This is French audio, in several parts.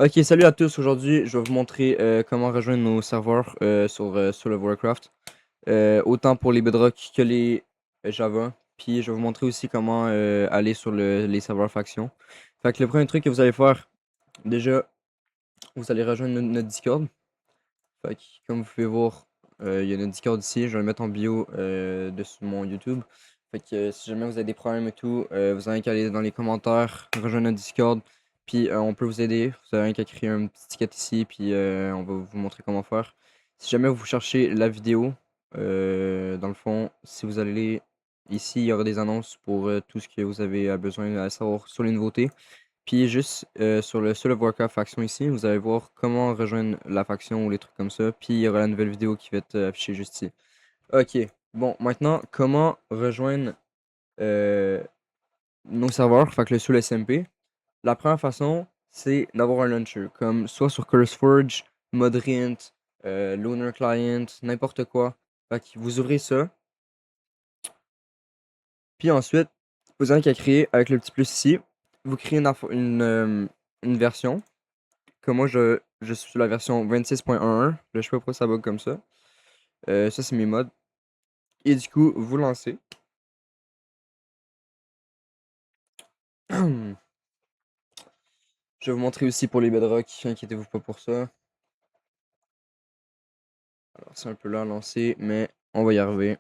Ok, salut à tous. Aujourd'hui, je vais vous montrer comment rejoindre nos serveurs sur le Warcraft. Autant pour les Bedrock que les Java. Puis je vais vous montrer aussi comment aller sur les serveurs factions. Fait que le premier truc que vous allez faire, déjà, vous allez rejoindre notre Discord. Fait que, comme vous pouvez voir, il y a notre Discord ici. Je vais le mettre en bio dessus mon YouTube. Fait que si jamais vous avez des problèmes et tout, vous avez qu'à aller dans les commentaires, rejoindre notre Discord. Puis on peut vous aider. Vous avez rien qu'à créer un petit ticket ici, puis on va vous montrer comment faire. Si jamais vous cherchez la vidéo, dans le fond, si vous allez ici, il y aura des annonces pour tout ce que vous avez besoin à savoir sur les nouveautés. Puis juste sur le Warcraft faction ici, vous allez voir comment rejoindre la faction ou les trucs comme ça. Puis il y aura la nouvelle vidéo qui va être affichée juste ici. Ok, bon, maintenant, comment rejoindre euh, nos serveurs, fait que le sous SMP. La première façon, c'est d'avoir un launcher, comme soit sur CurseForge, Modrint, Lunar Client, n'importe quoi. Fait que vous ouvrez ça, puis ensuite, vous avez qu'à créer avec le petit plus ici. Vous créez une version. Comme moi, je suis sur la version 26.11. Je sais pas pourquoi ça bug comme ça. Ça, c'est mes mods. Et du coup, vous lancez. Je vais vous montrer aussi pour les bedrock. Inquiétez-vous pas pour ça. Alors, c'est un peu là à lancer, mais on va y arriver.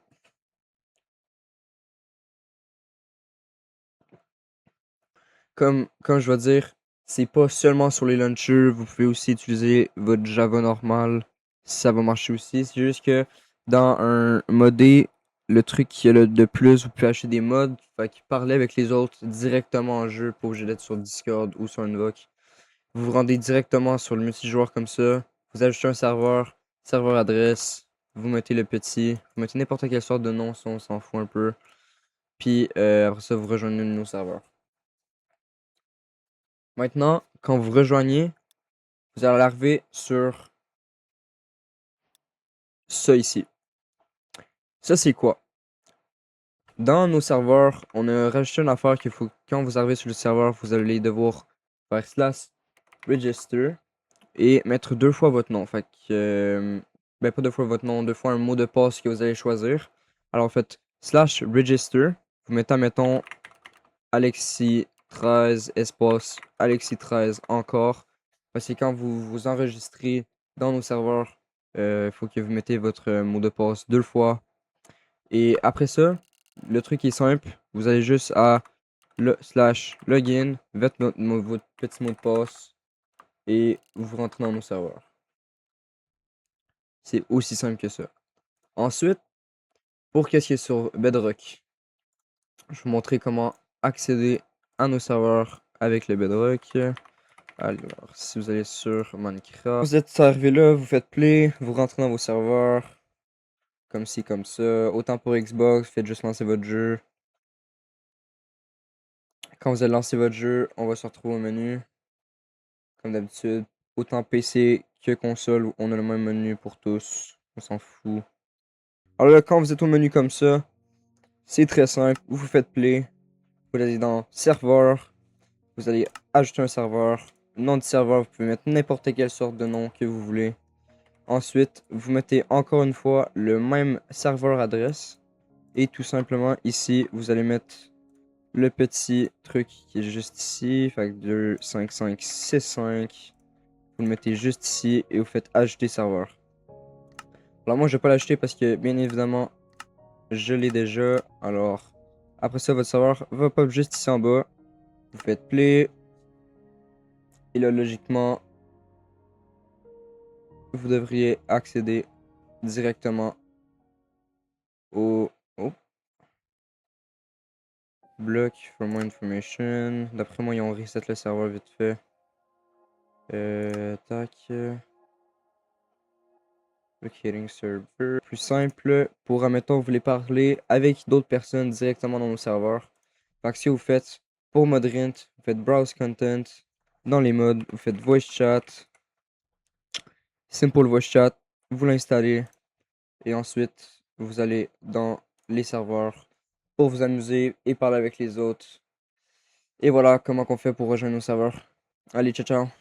Comme je vais dire, c'est pas seulement sur les launchers. Vous pouvez aussi utiliser votre Java normal. Ça va marcher aussi. C'est juste que dans un modé, le truc qui est le de plus, vous pouvez acheter des mods. Fait que parler avec les autres directement en jeu, pas obligé d'être sur Discord ou sur Invoke. Vous vous rendez directement sur le multijoueur comme ça. Vous ajoutez un serveur, serveur adresse. Vous mettez le petit. Vous mettez n'importe quelle sorte de nom, ça on s'en fout un peu. Puis après ça, vous rejoignez nos serveurs. Maintenant, quand vous rejoignez, vous allez arriver sur ça ici. Ça, c'est quoi? Dans nos serveurs, on a rajouté une affaire qu'il faut, quand vous arrivez sur le serveur, vous allez devoir faire slash register et mettre deux fois votre nom. Fait que, ben pas deux fois votre nom, deux fois un mot de passe que vous allez choisir. Alors, faites slash register. Vous mettez, mettons, Alexis 13 espace Alexis 13 encore. Parce que quand vous vous enregistrez dans nos serveurs, il faut que vous mettez votre mot de passe deux fois. Et après ça, le truc est simple. Vous allez juste à le slash login, votre petit mot de passe et vous rentrez dans nos serveurs. C'est aussi simple que ça. Ensuite, pour qu'est-ce qui est sur Bedrock, je vais vous montrer comment accéder à nos serveurs avec le Bedrock. Alors, si vous allez sur Minecraft, vous êtes arrivé là, vous faites play, vous rentrez dans vos serveurs, comme ci, comme ça. Autant pour Xbox, faites juste lancer votre jeu. Quand vous allez lancer votre jeu, on va se retrouver au menu, comme d'habitude. Autant PC que console, on a le même menu pour tous, on s'en fout. Alors là, quand vous êtes au menu comme ça, c'est très simple, vous faites play, vous allez dans serveur, vous allez ajouter un serveur. Nom de serveur, vous pouvez mettre n'importe quelle sorte de nom que vous voulez. Ensuite, vous mettez encore une fois le même serveur adresse. Et tout simplement, ici, vous allez mettre le petit truc qui est juste ici. Fait que 2, 5, 5, 6, 5. Vous le mettez juste ici et vous faites ajouter serveur. Alors moi, je vais pas l'ajouter parce que, bien évidemment, je l'ai déjà. Alors, après ça, votre serveur va pop juste ici en bas. Vous faites play. Et là, logiquement, vous devriez accéder directement au bloc for more information. D'après moi, ils ont reset le serveur vite fait. Tac. Locating server. Plus simple pour, admettons, vous voulez parler avec d'autres personnes directement dans nos serveurs. Fait que si vous faites pour Modrint, vous faites Browse Content. Dans les modes, vous faites Voice Chat. Simple Voice Chat. Vous l'installez. Et ensuite, vous allez dans les serveurs pour vous amuser et parler avec les autres. Et voilà comment on fait pour rejoindre nos serveurs. Allez, ciao ciao.